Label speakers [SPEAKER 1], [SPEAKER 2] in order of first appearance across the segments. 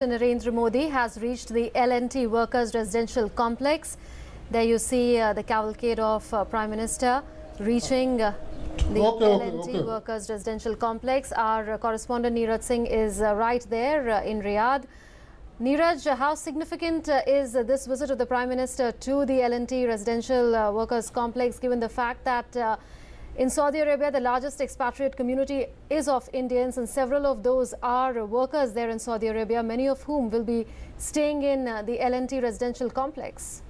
[SPEAKER 1] Narendra Modi has reached the L&T Workers Residential Complex. There you see the cavalcade of Prime Minister reaching the L&T Workers Residential Complex. Our correspondent Neeraj Singh is right there in Riyadh. Neeraj, how significant is this visit of the Prime Minister to the L&T Residential Workers Complex, given the fact that in Saudi Arabia, the largest expatriate community is of Indians, and several of those are workers there in Saudi Arabia, many of whom will be staying in the L&T residential complex.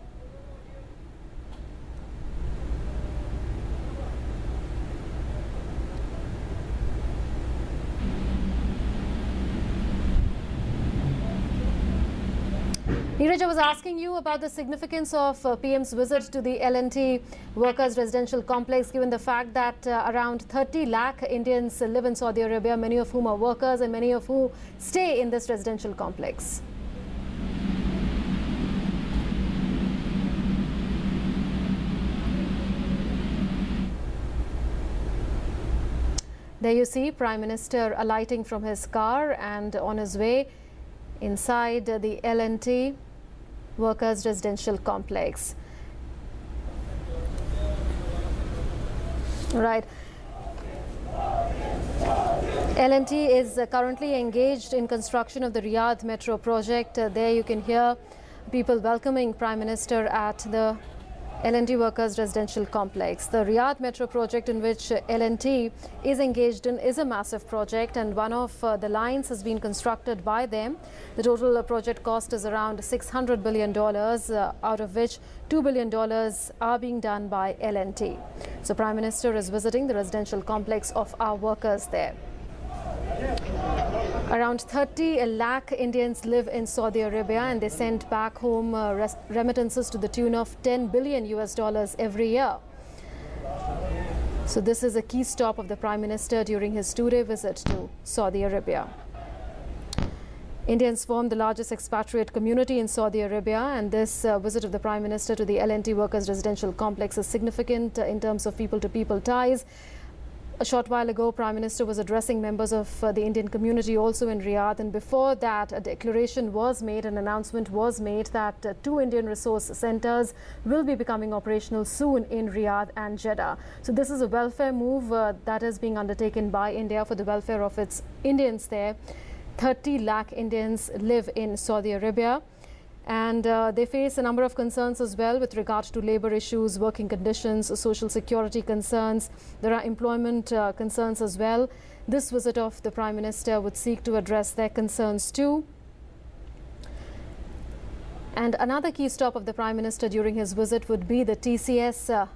[SPEAKER 1] Neeraj, I was asking you about the significance of PM's visit to the L&T Workers Residential Complex, given the fact that around 30 lakh Indians live in Saudi Arabia, many of whom are workers and many of whom stay in this residential complex. There you see Prime Minister alighting from his car and on his way inside the L&T Workers Residential Complex. Right. L&T is currently engaged in construction of the Riyadh Metro project. There you can hear people welcoming Prime Minister at the L&T Workers Residential Complex. The Riyadh Metro project, in which L&T is engaged in, is a massive project, and one of the lines has been constructed by them. The total project cost is around $600 billion, out of which $2 billion are being done by L&T. So Prime Minister is visiting the residential complex of our workers there. Around 30 lakh Indians live in Saudi Arabia, and they send back home remittances to the tune of $10 billion every year. So this is a key stop of the Prime Minister during his two-day visit to Saudi Arabia. Indians form the largest expatriate community in Saudi Arabia, and this visit of the Prime Minister to the L&T Workers Residential Complex is significant in terms of people-to-people ties. A short while ago, Prime Minister was addressing members of the Indian community also in Riyadh, and before that a declaration was made, an announcement was made that two Indian resource centers will be becoming operational soon in Riyadh and Jeddah. So this is a welfare move that is being undertaken by India for the welfare of its Indians there. 30 lakh Indians live in Saudi Arabia, and they face a number of concerns as well with regard to labor issues, working conditions, social security concerns. There are employment concerns as well. This visit of the Prime Minister would seek to address their concerns too. And another key stop of the Prime Minister during his visit would be the TCS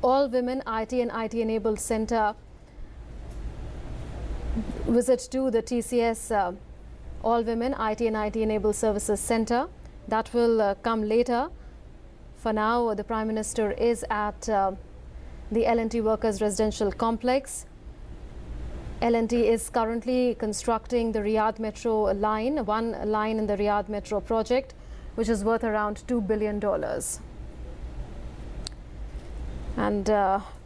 [SPEAKER 1] All Women IT and IT-Enabled Center. Visit to the TCS All Women IT and IT-Enabled Services Center. That will come later. For now, the Prime Minister is at the L&T Workers Residential Complex. L&T is currently constructing the Riyadh Metro line, one line in the Riyadh Metro project, which is worth around $2 billion. And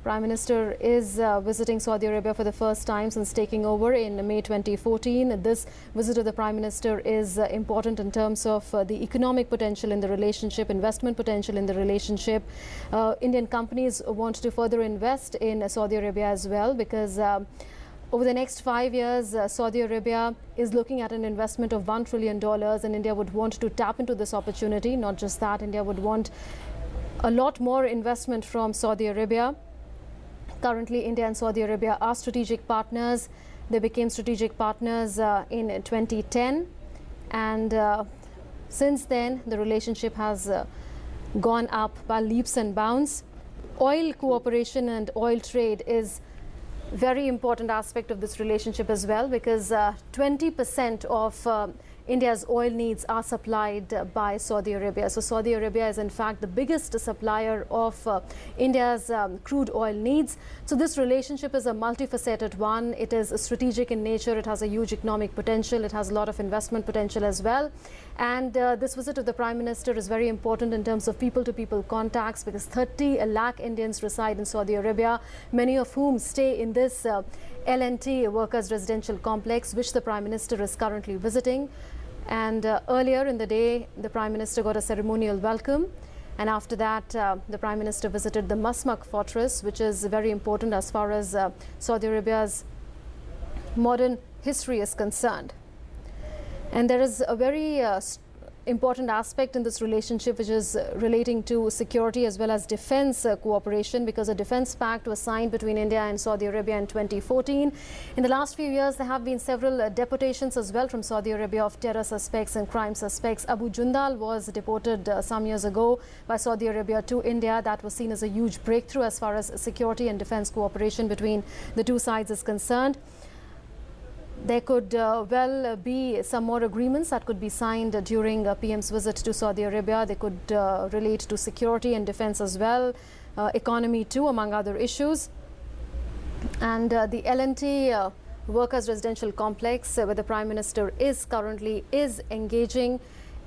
[SPEAKER 1] Prime Minister is visiting Saudi Arabia for the first time since taking over in May 2014. This visit of the Prime Minister is important in terms of the economic potential in the relationship, investment potential in the relationship. Indian companies want to further invest in Saudi Arabia as well, because over the next 5 years, Saudi Arabia is looking at an investment of $1 trillion, and India would want to tap into this opportunity. Not just that, India would want a lot more investment from Saudi Arabia. Currently, India and Saudi Arabia are strategic partners. They became strategic partners in 2010. And since then, the relationship has gone up by leaps and bounds. Oil cooperation and oil trade is a very important aspect of this relationship as well, because 20% of India's oil needs are supplied by Saudi Arabia. So Saudi Arabia is in fact the biggest supplier of India's crude oil needs. So this relationship is a multifaceted one. It is strategic in nature. It has a huge economic potential. It has a lot of investment potential as well. And this visit of the Prime Minister is very important in terms of people-to-people contacts, because 30 lakh Indians reside in Saudi Arabia, many of whom stay in this L&T Workers Residential Complex, which the Prime Minister is currently visiting. And earlier in the day, the Prime Minister got a ceremonial welcome. And after that, the Prime Minister visited the Masmak fortress, which is very important as far as Saudi Arabia's modern history is concerned. And there is a very important aspect in this relationship, which is relating to security as well as defense cooperation, because a defense pact was signed between India and Saudi Arabia in 2014. In the last few years, there have been several deportations as well from Saudi Arabia of terror suspects and crime suspects. Abu Jundal was deported some years ago by Saudi Arabia to India. That was seen as a huge breakthrough as far as security and defense cooperation between the two sides is concerned. There could well be some more agreements that could be signed during PM's visit to Saudi Arabia. They could relate to security and defense as well, economy too, among other issues. And the L&T Workers' Residential Complex, where the Prime Minister is currently engaging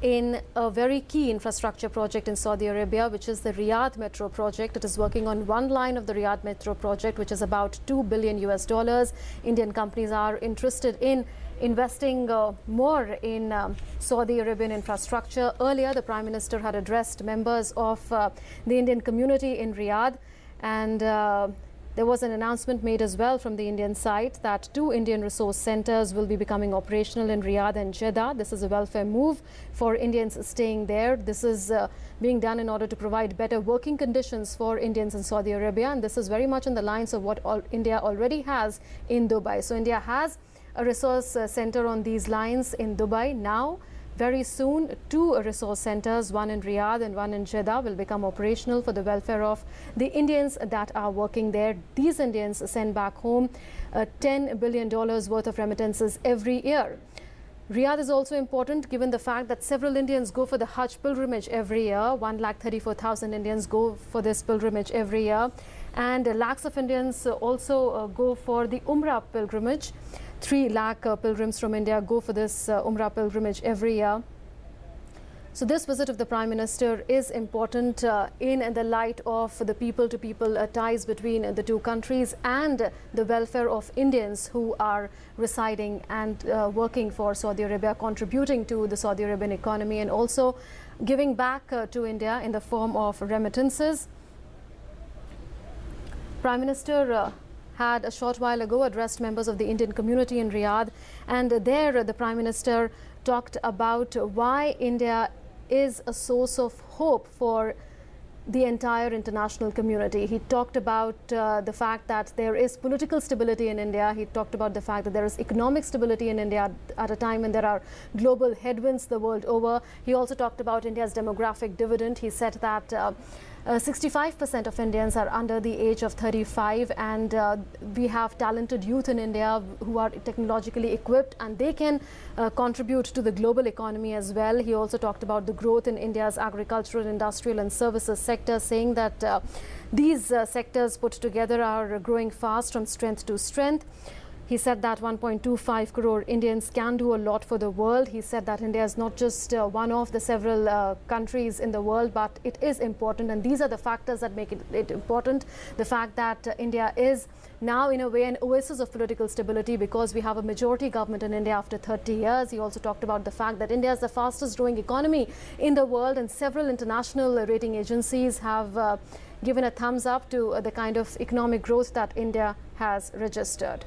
[SPEAKER 1] in a very key infrastructure project in Saudi Arabia, which is the Riyadh Metro project. It is working on one line of the Riyadh Metro project, which is about $2 billion US. Indian companies are interested in investing more in Saudi Arabian infrastructure. Earlier, the Prime Minister had addressed members of the Indian community in Riyadh, and there was an announcement made as well from the Indian side that 2 Indian resource centers will be becoming operational in Riyadh and Jeddah. This is a welfare move for Indians staying there. This is being done in order to provide better working conditions for Indians in Saudi Arabia. And this is very much in the lines of what India already has in Dubai. So India has a resource center on these lines in Dubai now. Very soon, 2 resource centers, one in Riyadh and one in Jeddah, will become operational for the welfare of the Indians that are working there. These Indians send back home $10 billion worth of remittances every year. Riyadh is also important given the fact that several Indians go for the Hajj pilgrimage every year. 134,000 Indians go for this pilgrimage every year. And lakhs of Indians also go for the Umrah pilgrimage. 3 lakh pilgrims from India go for this Umrah pilgrimage every year. So this visit of the Prime Minister is important in the light of the people-to-people ties between the two countries and the welfare of Indians who are residing and working for Saudi Arabia, contributing to the Saudi Arabian economy and also giving back to India in the form of remittances. Prime Minister had a short while ago addressed members of the Indian community in Riyadh, and there the Prime Minister talked about why India is a source of hope for the entire international community. He talked about the fact that there is political stability in India. He talked about the fact that there is economic stability in India at a time when there are global headwinds the world over. He also talked about India's demographic dividend. He said that 65% of Indians are under the age of 35, and we have talented youth in India who are technologically equipped, and they can contribute to the global economy as well. He also talked about the growth in India's agricultural, industrial and services sector, saying that these sectors put together are growing fast from strength to strength. He said that 1.25 crore Indians can do a lot for the world. He said that India is not just one of the several countries in the world, but it is important. And these are the factors that make it important. The fact that India is now, in a way, an oasis of political stability because we have a majority government in India after 30 years. He also talked about the fact that India is the fastest growing economy in the world, and several international rating agencies have given a thumbs up to the kind of economic growth that India has registered.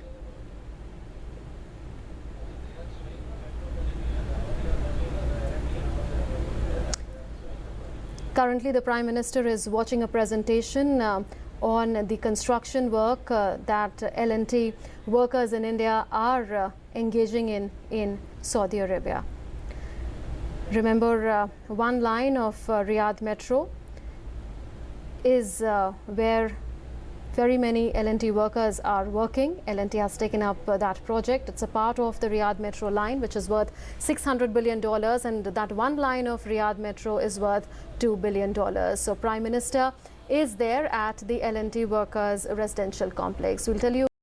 [SPEAKER 1] Currently, the Prime Minister is watching a presentation on the construction work that L&T workers in India are engaging in Saudi Arabia. Remember, one line of Riyadh Metro is where very many L&T workers are working. L&T has taken up that project. It's a part of the Riyadh Metro line, which is worth $600 billion, and that one line of Riyadh Metro is worth $2 billion. So Prime Minister is there at the L&T workers residential complex. We'll tell you